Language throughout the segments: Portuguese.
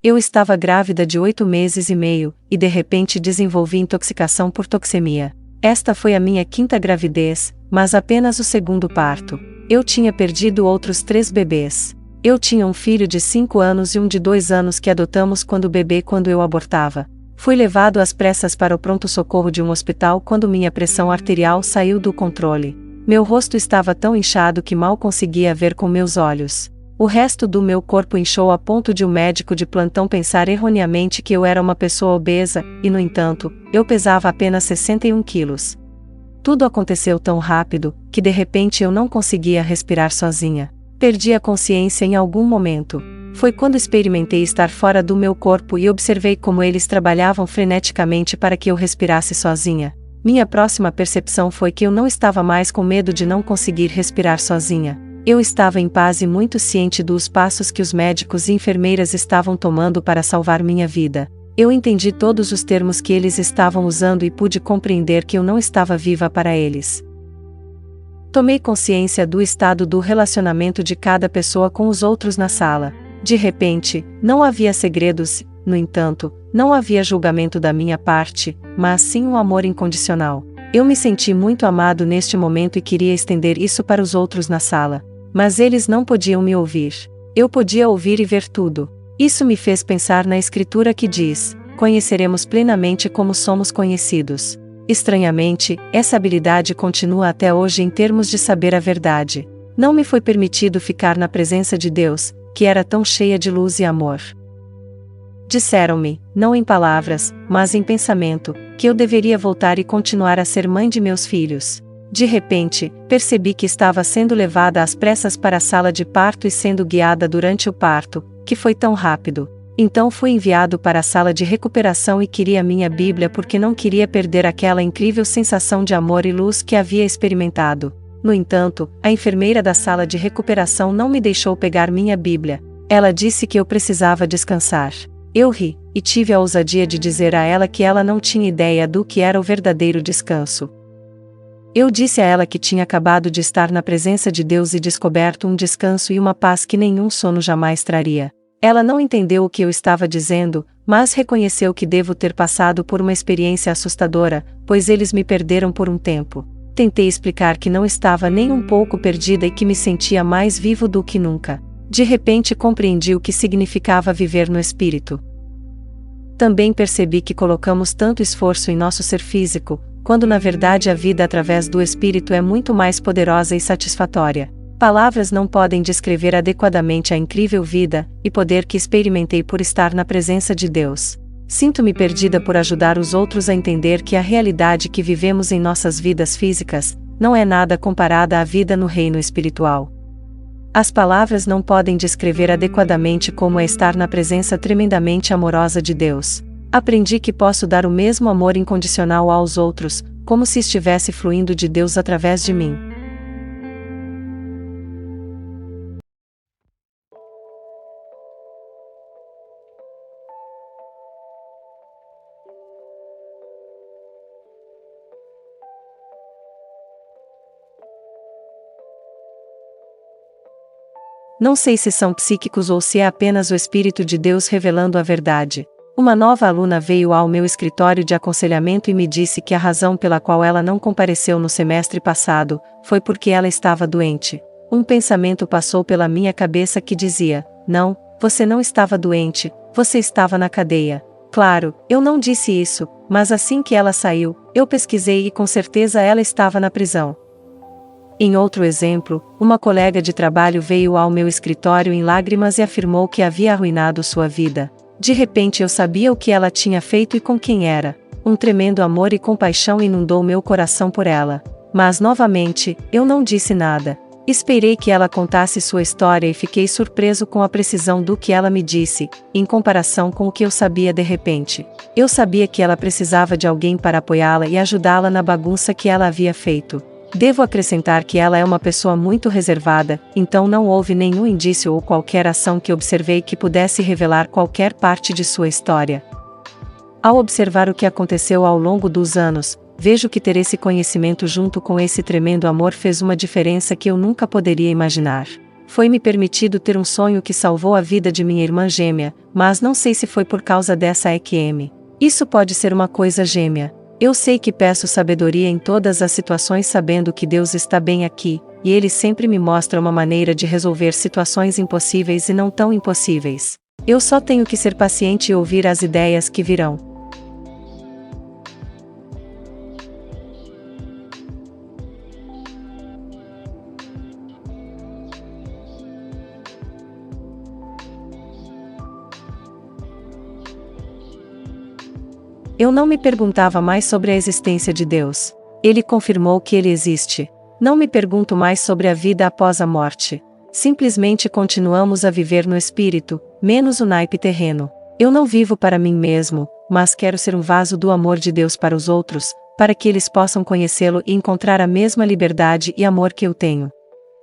Eu estava grávida de 8 meses e meio, e de repente desenvolvi intoxicação por toxemia. Esta foi a minha 5ª gravidez, mas apenas o 2º parto. Eu tinha perdido outros 3 bebês. Eu tinha um filho de 5 anos e um de 2 anos que adotamos quando eu abortava. Fui levado às pressas para o pronto-socorro de um hospital quando minha pressão arterial saiu do controle. Meu rosto estava tão inchado que mal conseguia ver com meus olhos. O resto do meu corpo inchou a ponto de um médico de plantão pensar erroneamente que eu era uma pessoa obesa, e no entanto, eu pesava apenas 61 quilos. Tudo aconteceu tão rápido, que de repente eu não conseguia respirar sozinha. Perdi a consciência em algum momento. Foi quando experimentei estar fora do meu corpo e observei como eles trabalhavam freneticamente para que eu respirasse sozinha. Minha próxima percepção foi que eu não estava mais com medo de não conseguir respirar sozinha. Eu estava em paz e muito ciente dos passos que os médicos e enfermeiras estavam tomando para salvar minha vida. Eu entendi todos os termos que eles estavam usando e pude compreender que eu não estava viva para eles. Tomei consciência do estado do relacionamento de cada pessoa com os outros na sala. De repente, não havia segredos, no entanto, não havia julgamento da minha parte, mas sim um amor incondicional. Eu me senti muito amado neste momento e queria estender isso para os outros na sala. Mas eles não podiam me ouvir. Eu podia ouvir e ver tudo. Isso me fez pensar na escritura que diz: conheceremos plenamente como somos conhecidos. Estranhamente, essa habilidade continua até hoje em termos de saber a verdade. Não me foi permitido ficar na presença de Deus, que era tão cheia de luz e amor. Disseram-me, não em palavras, mas em pensamento, que eu deveria voltar e continuar a ser mãe de meus filhos. De repente, percebi que estava sendo levada às pressas para a sala de parto e sendo guiada durante o parto, que foi tão rápido. Então fui enviado para a sala de recuperação e queria minha Bíblia porque não queria perder aquela incrível sensação de amor e luz que havia experimentado. No entanto, a enfermeira da sala de recuperação não me deixou pegar minha Bíblia. Ela disse que eu precisava descansar. Eu ri, e tive a ousadia de dizer a ela que ela não tinha ideia do que era o verdadeiro descanso. Eu disse a ela que tinha acabado de estar na presença de Deus e descoberto um descanso e uma paz que nenhum sono jamais traria. Ela não entendeu o que eu estava dizendo, mas reconheceu que devo ter passado por uma experiência assustadora, pois eles me perderam por um tempo. Tentei explicar que não estava nem um pouco perdida e que me sentia mais vivo do que nunca. De repente compreendi o que significava viver no espírito. Também percebi que colocamos tanto esforço em nosso ser físico, quando na verdade a vida através do espírito é muito mais poderosa e satisfatória. Palavras não podem descrever adequadamente a incrível vida e poder que experimentei por estar na presença de Deus. Sinto-me perdida por ajudar os outros a entender que a realidade que vivemos em nossas vidas físicas não é nada comparada à vida no reino espiritual. As palavras não podem descrever adequadamente como é estar na presença tremendamente amorosa de Deus. Aprendi que posso dar o mesmo amor incondicional aos outros, como se estivesse fluindo de Deus através de mim. Não sei se são psíquicos ou se é apenas o Espírito de Deus revelando a verdade. Uma nova aluna veio ao meu escritório de aconselhamento e me disse que a razão pela qual ela não compareceu no semestre passado foi porque ela estava doente. Um pensamento passou pela minha cabeça que dizia: não, você não estava doente, você estava na cadeia. Claro, eu não disse isso, mas assim que ela saiu, eu pesquisei e com certeza ela estava na prisão. Em outro exemplo, uma colega de trabalho veio ao meu escritório em lágrimas e afirmou que havia arruinado sua vida. De repente eu sabia o que ela tinha feito e com quem era. Um tremendo amor e compaixão inundou meu coração por ela. Mas novamente, eu não disse nada. Esperei que ela contasse sua história e fiquei surpreso com a precisão do que ela me disse, em comparação com o que eu sabia de repente. Eu sabia que ela precisava de alguém para apoiá-la e ajudá-la na bagunça que ela havia feito. Devo acrescentar que ela é uma pessoa muito reservada, então não houve nenhum indício ou qualquer ação que observei que pudesse revelar qualquer parte de sua história. Ao observar o que aconteceu ao longo dos anos, vejo que ter esse conhecimento junto com esse tremendo amor fez uma diferença que eu nunca poderia imaginar. Foi-me permitido ter um sonho que salvou a vida de minha irmã gêmea, mas não sei se foi por causa dessa EQM. Isso pode ser uma coisa gêmea. Eu sei que peço sabedoria em todas as situações sabendo que Deus está bem aqui, e Ele sempre me mostra uma maneira de resolver situações impossíveis e não tão impossíveis. Eu só tenho que ser paciente e ouvir as ideias que virão. Eu não me perguntava mais sobre a existência de Deus. Ele confirmou que Ele existe. Não me pergunto mais sobre a vida após a morte. Simplesmente continuamos a viver no espírito, menos o naipe terreno. Eu não vivo para mim mesmo, mas quero ser um vaso do amor de Deus para os outros, para que eles possam conhecê-lo e encontrar a mesma liberdade e amor que eu tenho.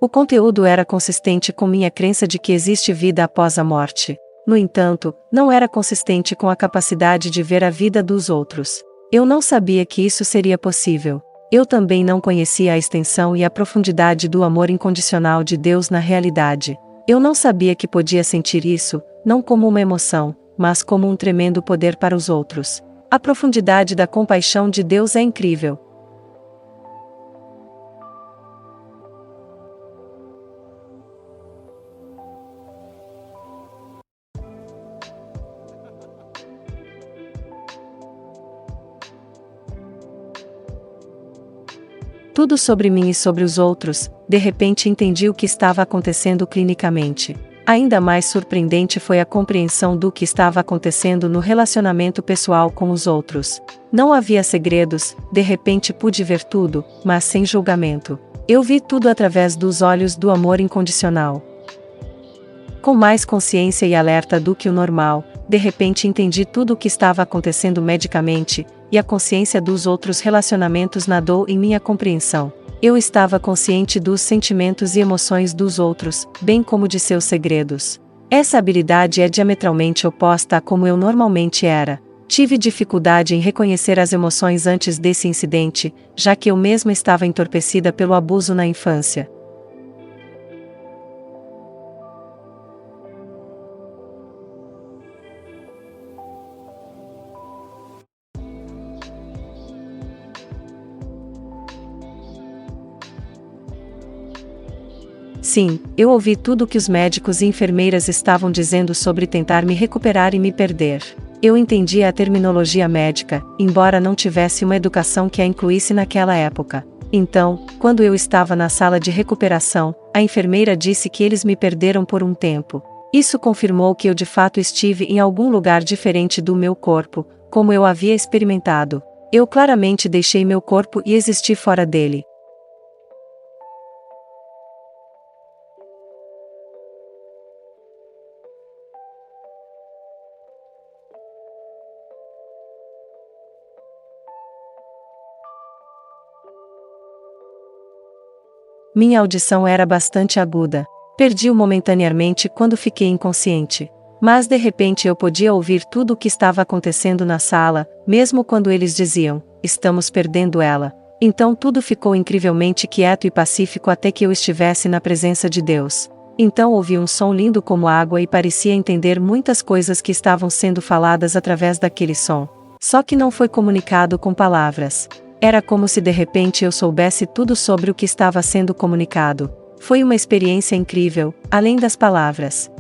O conteúdo era consistente com minha crença de que existe vida após a morte. No entanto, não era consistente com a capacidade de ver a vida dos outros. Eu não sabia que isso seria possível. Eu também não conhecia a extensão e a profundidade do amor incondicional de Deus na realidade. Eu não sabia que podia sentir isso, não como uma emoção, mas como um tremendo poder para os outros. A profundidade da compaixão de Deus é incrível. Tudo sobre mim e sobre os outros, de repente entendi o que estava acontecendo clinicamente. Ainda mais surpreendente foi a compreensão do que estava acontecendo no relacionamento pessoal com os outros. Não havia segredos, de repente pude ver tudo, mas sem julgamento. Eu vi tudo através dos olhos do amor incondicional. Com mais consciência e alerta do que o normal, de repente entendi tudo o que estava acontecendo medicamente, e a consciência dos outros relacionamentos nadou em minha compreensão. Eu estava consciente dos sentimentos e emoções dos outros, bem como de seus segredos. Essa habilidade é diametralmente oposta a como eu normalmente era. Tive dificuldade em reconhecer as emoções antes desse incidente, já que eu mesma estava entorpecida pelo abuso na infância. Sim, eu ouvi tudo o que os médicos e enfermeiras estavam dizendo sobre tentar me recuperar e me perder. Eu entendia a terminologia médica, embora não tivesse uma educação que a incluísse naquela época. Então, quando eu estava na sala de recuperação, a enfermeira disse que eles me perderam por um tempo. Isso confirmou que eu de fato estive em algum lugar diferente do meu corpo, como eu havia experimentado. Eu claramente deixei meu corpo e existi fora dele. Minha audição era bastante aguda. Perdi-o momentaneamente quando fiquei inconsciente. Mas de repente eu podia ouvir tudo o que estava acontecendo na sala, mesmo quando eles diziam, estamos perdendo ela. Então tudo ficou incrivelmente quieto e pacífico até que eu estivesse na presença de Deus. Então ouvi um som lindo como água e parecia entender muitas coisas que estavam sendo faladas através daquele som. Só que não foi comunicado com palavras. Era como se de repente eu soubesse tudo sobre o que estava sendo comunicado. Foi uma experiência incrível, além das palavras.